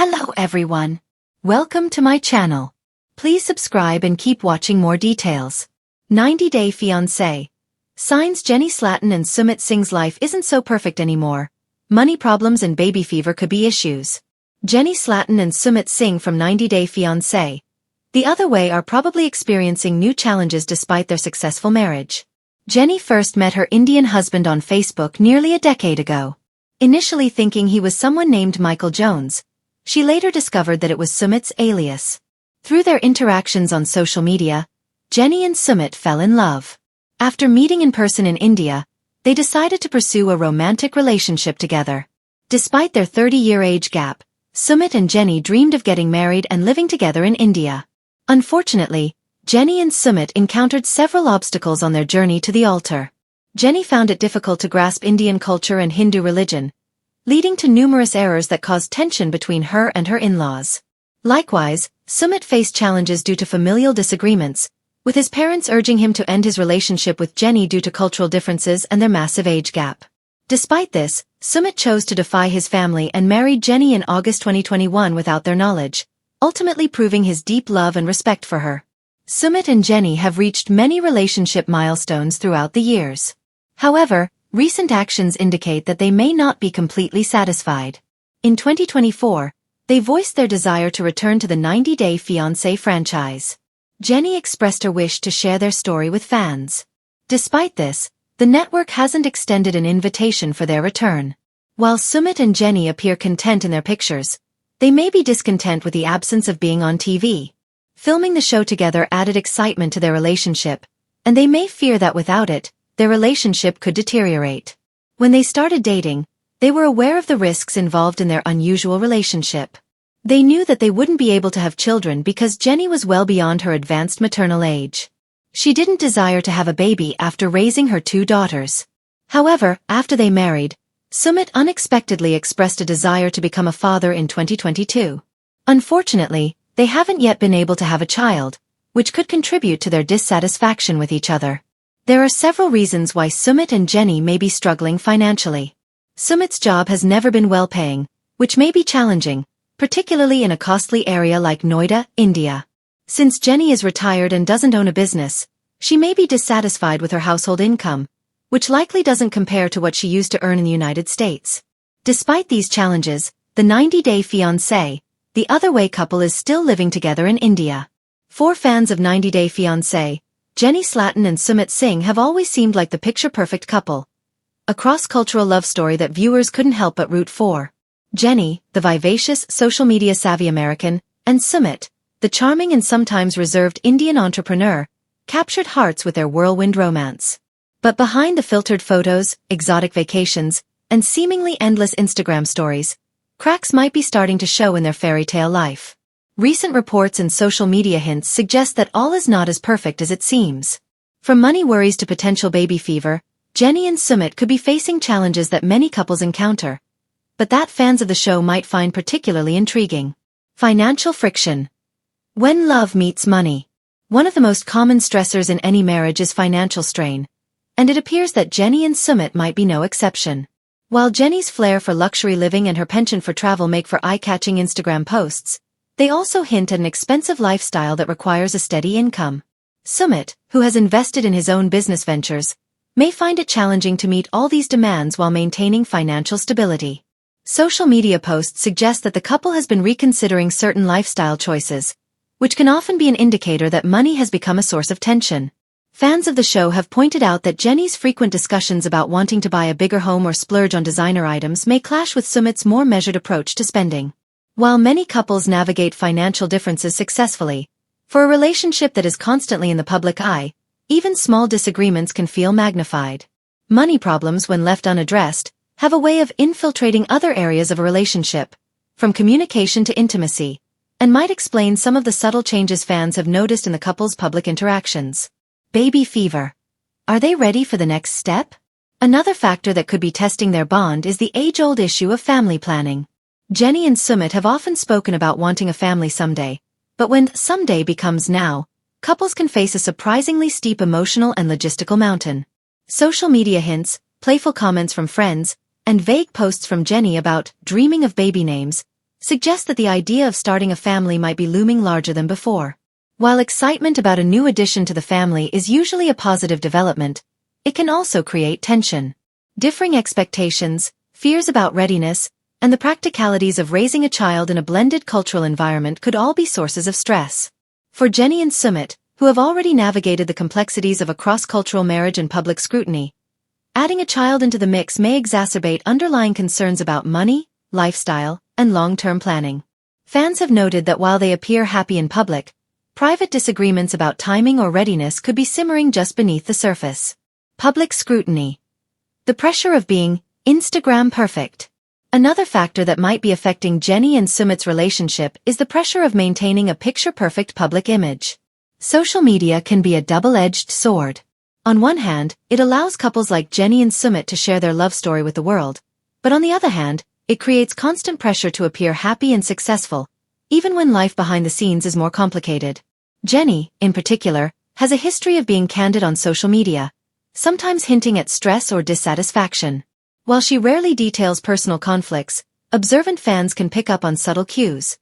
Hello everyone. Welcome to my channel. Please subscribe and keep watching more details. 90-Day Fiancé. Signs Jenny Slatin and Sumit Singh's life isn't so perfect anymore. Money problems and baby fever could be issues. Jenny Slatin and Sumit Singh from 90-Day Fiancé. The other way are probably experiencing new challenges despite their successful marriage. Jenny first met her Indian husband on Facebook nearly a decade ago. Initially thinking he was someone named Michael Jones, she later discovered that it was Sumit's alias. Through their interactions on social media, Jenny and Sumit fell in love. After meeting in person in India, they decided to pursue a romantic relationship together. Despite their 30-year age gap, Sumit and Jenny dreamed of getting married and living together in India. Unfortunately, Jenny and Sumit encountered several obstacles on their journey to the altar. Jenny found it difficult to grasp Indian culture and Hindu religion, leading to numerous errors that caused tension between her and her in-laws. Likewise, Sumit faced challenges due to familial disagreements, with his parents urging him to end his relationship with Jenny due to cultural differences and their massive age gap. Despite this, Sumit chose to defy his family and married Jenny in August 2021 without their knowledge, ultimately proving his deep love and respect for her. Sumit and Jenny have reached many relationship milestones throughout the years. However, recent actions indicate that they may not be completely satisfied. In 2024, they voiced their desire to return to the 90-Day Fiancé franchise. Jenny expressed her wish to share their story with fans. Despite this, the network hasn't extended an invitation for their return. While Sumit and Jenny appear content in their pictures, they may be discontent with the absence of being on TV. Filming the show together added excitement to their relationship, and they may fear that without it, their relationship could deteriorate. When they started dating, they were aware of the risks involved in their unusual relationship. They knew that they wouldn't be able to have children because Jenny was well beyond her advanced maternal age. She didn't desire to have a baby after raising her 2 daughters. However, after they married, Sumit unexpectedly expressed a desire to become a father in 2022. Unfortunately, they haven't yet been able to have a child, which could contribute to their dissatisfaction with each other. There are several reasons why Sumit and Jenny may be struggling financially. Sumit's job has never been well-paying, which may be challenging, particularly in a costly area like Noida, India. Since Jenny is retired and doesn't own a business, she may be dissatisfied with her household income, which likely doesn't compare to what she used to earn in the United States. Despite these challenges, the 90-Day Fiancé, the other way couple is still living together in India. For fans of 90-Day Fiancé, Jenny Slatin and Sumit Singh have always seemed like the picture-perfect couple. A cross-cultural love story that viewers couldn't help but root for. Jenny, the vivacious, social media-savvy American, and Sumit, the charming and sometimes reserved Indian entrepreneur, captured hearts with their whirlwind romance. But behind the filtered photos, exotic vacations, and seemingly endless Instagram stories, cracks might be starting to show in their fairy tale life. Recent reports and social media hints suggest that all is not as perfect as it seems. From money worries to potential baby fever, Jenny and Sumit could be facing challenges that many couples encounter, but that fans of the show might find particularly intriguing. Financial friction. When love meets money. One of the most common stressors in any marriage is financial strain, and it appears that Jenny and Sumit might be no exception. While Jenny's flair for luxury living and her penchant for travel make for eye-catching Instagram posts, they also hint at an expensive lifestyle that requires a steady income. Sumit, who has invested in his own business ventures, may find it challenging to meet all these demands while maintaining financial stability. Social media posts suggest that the couple has been reconsidering certain lifestyle choices, which can often be an indicator that money has become a source of tension. Fans of the show have pointed out that Jenny's frequent discussions about wanting to buy a bigger home or splurge on designer items may clash with Sumit's more measured approach to spending. While many couples navigate financial differences successfully, for a relationship that is constantly in the public eye, even small disagreements can feel magnified. Money problems, when left unaddressed, have a way of infiltrating other areas of a relationship, from communication to intimacy, and might explain some of the subtle changes fans have noticed in the couple's public interactions. Baby fever. Are they ready for the next step? Another factor that could be testing their bond is the age-old issue of family planning. Jenny and Sumit have often spoken about wanting a family someday, but when someday becomes now, couples can face a surprisingly steep emotional and logistical mountain. Social media hints, playful comments from friends, and vague posts from Jenny about dreaming of baby names suggest that the idea of starting a family might be looming larger than before. While excitement about a new addition to the family is usually a positive development, it can also create tension. Differing expectations, fears about readiness, and the practicalities of raising a child in a blended cultural environment could all be sources of stress. For Jenny and Sumit, who have already navigated the complexities of a cross-cultural marriage and public scrutiny, adding a child into the mix may exacerbate underlying concerns about money, lifestyle, and long-term planning. Fans have noted that while they appear happy in public, private disagreements about timing or readiness could be simmering just beneath the surface. Public scrutiny. The pressure of being Instagram perfect. Another factor that might be affecting Jenny and Sumit's relationship is the pressure of maintaining a picture-perfect public image. Social media can be a double-edged sword. On one hand, it allows couples like Jenny and Sumit to share their love story with the world, but on the other hand, it creates constant pressure to appear happy and successful, even when life behind the scenes is more complicated. Jenny, in particular, has a history of being candid on social media, sometimes hinting at stress or dissatisfaction. While she rarely details personal conflicts, observant fans can pick up on subtle cues.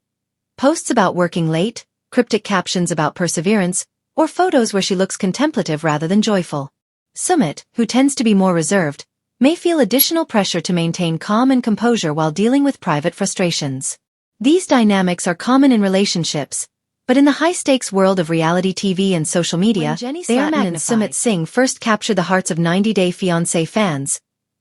Posts about working late, cryptic captions about perseverance, or photos where she looks contemplative rather than joyful. Sumit, who tends to be more reserved, may feel additional pressure to maintain calm and composure while dealing with private frustrations. These dynamics are common in relationships, but in the high-stakes world of reality TV and social media, they are magnified. When Sumit Singh first captured the hearts of 90 Day Fiancé fans,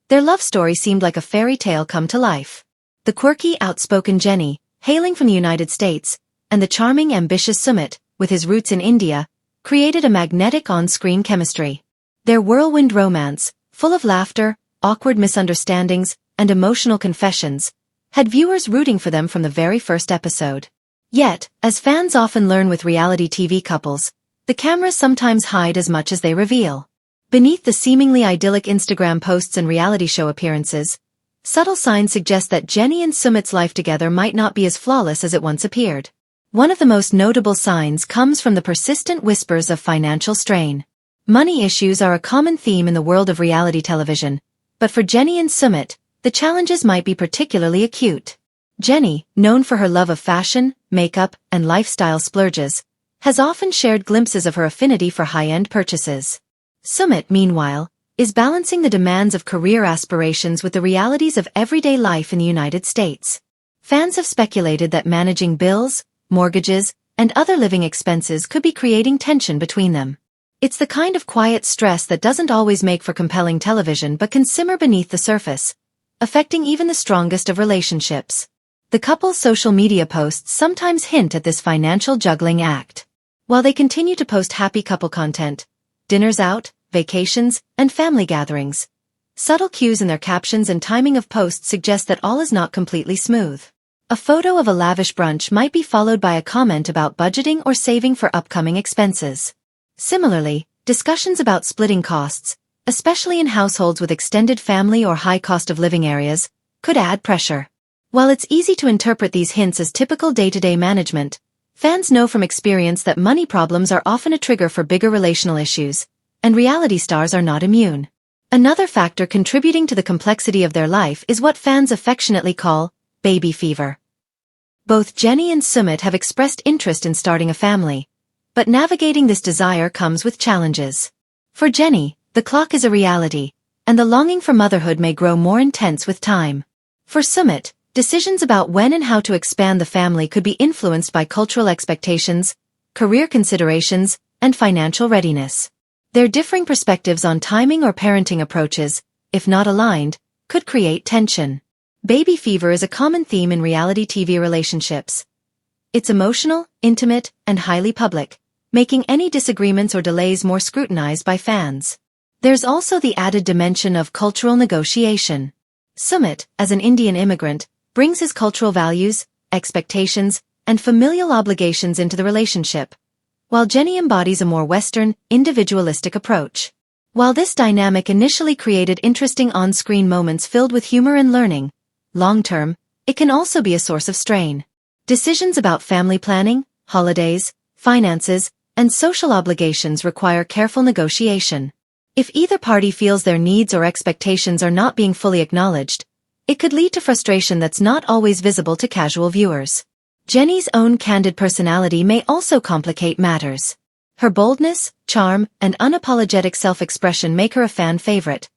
their love story seemed like a fairy tale come to life. The quirky, outspoken Jenny, hailing from the United States, and the charming, ambitious Sumit, with his roots in India, created a magnetic on-screen chemistry. Their whirlwind romance, full of laughter, awkward misunderstandings, and emotional confessions, had viewers rooting for them from the very first episode. Yet, as fans often learn with reality TV couples, the cameras sometimes hide as much as they reveal. Beneath the seemingly idyllic Instagram posts and reality show appearances, subtle signs suggest that Jenny and Sumit's life together might not be as flawless as it once appeared. One of the most notable signs comes from the persistent whispers of financial strain. Money issues are a common theme in the world of reality television, but for Jenny and Sumit, the challenges might be particularly acute. Jenny, known for her love of fashion, makeup, and lifestyle splurges, has often shared glimpses of her affinity for high-end purchases. Sumit, meanwhile, is balancing the demands of career aspirations with the realities of everyday life in the United States. Fans have speculated that managing bills, mortgages, and other living expenses could be creating tension between them. It's the kind of quiet stress that doesn't always make for compelling television but can simmer beneath the surface, affecting even the strongest of relationships. The couple's social media posts sometimes hint at this financial juggling act. While they continue to post happy couple content, dinners out, vacations, and family gatherings, subtle cues in their captions and timing of posts suggest that all is not completely smooth. A photo of a lavish brunch might be followed by a comment about budgeting or saving for upcoming expenses. Similarly, discussions about splitting costs, especially in households with extended family or high cost of living areas, could add pressure. While it's easy to interpret these hints as typical day-to-day management, fans know from experience that money problems are often a trigger for bigger relational issues, and reality stars are not immune. Another factor contributing to the complexity of their life is what fans affectionately call baby fever. Both Jenny and Sumit have expressed interest in starting a family, but navigating this desire comes with challenges. For Jenny, the clock is a reality, and the longing for motherhood may grow more intense with time. For Sumit, decisions about when and how to expand the family could be influenced by cultural expectations, career considerations, and financial readiness. Their differing perspectives on timing or parenting approaches, if not aligned, could create tension. Baby fever is a common theme in reality TV relationships. It's emotional, intimate, and highly public, making any disagreements or delays more scrutinized by fans. There's also the added dimension of cultural negotiation. Sumit, as an Indian immigrant, brings his cultural values, expectations, and familial obligations into the relationship, while Jenny embodies a more Western, individualistic approach. While this dynamic initially created interesting on-screen moments filled with humor and learning, long-term, it can also be a source of strain. Decisions about family planning, holidays, finances, and social obligations require careful negotiation. If either party feels their needs or expectations are not being fully acknowledged, It could lead to frustration that's not always visible to casual viewers. Jennie's own candid personality may also complicate matters. Her boldness, charm, and unapologetic self-expression make her a fan favorite.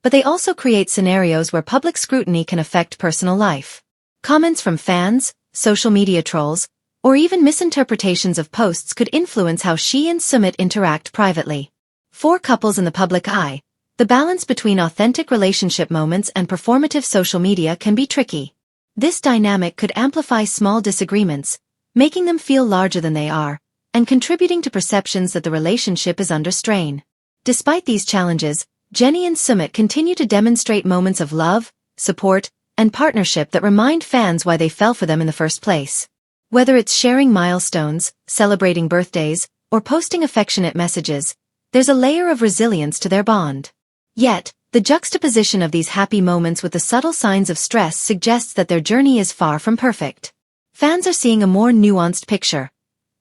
But they also create scenarios where public scrutiny can affect personal life. Comments from fans, social media trolls, or even misinterpretations of posts could influence how she and Sumit interact privately. For couples in the public eye, the balance between authentic relationship moments and performative social media can be tricky. This dynamic could amplify small disagreements, making them feel larger than they are, and contributing to perceptions that the relationship is under strain. Despite these challenges, Jennie and Sumit continue to demonstrate moments of love, support, and partnership that remind fans why they fell for them in the first place. Whether it's sharing milestones, celebrating birthdays, or posting affectionate messages, there's a layer of resilience to their bond. Yet, the juxtaposition of these happy moments with the subtle signs of stress suggests that their journey is far from perfect. Fans are seeing a more nuanced picture.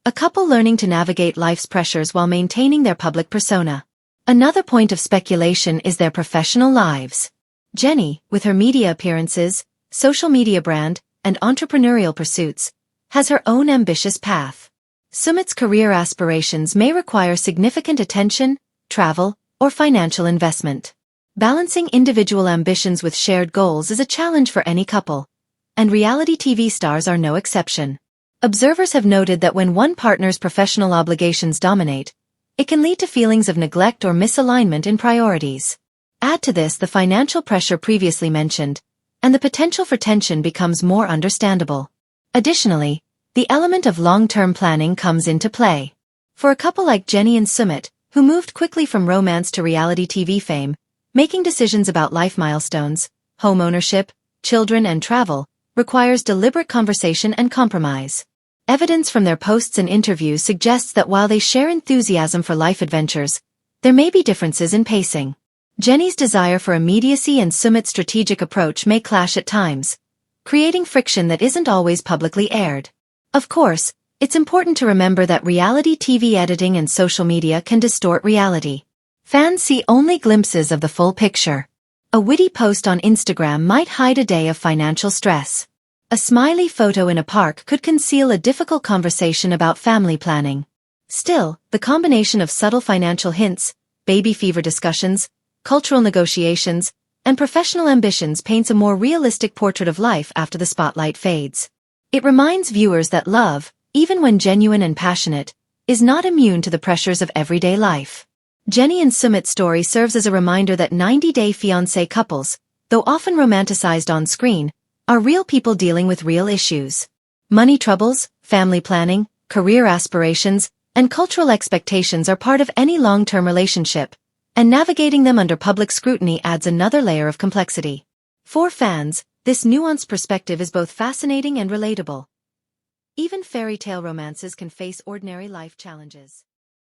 A couple learning to navigate life's pressures while maintaining their public persona. Another point of speculation is their professional lives. Jennie, with her media appearances, social media brand, and entrepreneurial pursuits, has her own ambitious path. Sumit's career aspirations may require significant attention, travel, or financial investment. Balancing individual ambitions with shared goals is a challenge for any couple, and reality TV stars are no exception. Observers have noted that when one partner's professional obligations dominate, it can lead to feelings of neglect or misalignment in priorities. Add to this the financial pressure previously mentioned, and the potential for tension becomes more understandable. Additionally, the element of long-term planning comes into play. For a couple like Jennie and Sumit, who moved quickly from romance to reality TV fame, making decisions about life milestones, home ownership, children and travel, requires deliberate conversation and compromise. Evidence from their posts and interviews suggests that while they share enthusiasm for life adventures, there may be differences in pacing. Jennie's desire for immediacy and Sumit's strategic approach may clash at times, creating friction that isn't always publicly aired. Of course, it's important to remember that reality TV editing and social media can distort reality. Fans see only glimpses of the full picture. A witty post on Instagram might hide a day of financial stress. A smiley photo in a park could conceal a difficult conversation about family planning. Still, the combination of subtle financial hints, baby fever discussions, cultural negotiations, and professional ambitions paints a more realistic portrait of life after the spotlight fades. It reminds viewers that love, even when genuine and passionate, is not immune to the pressures of everyday life. Jennie and Sumit's story serves as a reminder that 90-day fiancé couples, though often romanticized on screen, are real people dealing with real issues. Money troubles, family planning, career aspirations, and cultural expectations are part of any long-term relationship, and navigating them under public scrutiny adds another layer of complexity. For fans, this nuanced perspective is both fascinating and relatable. Even fairy tale romances can face ordinary life challenges.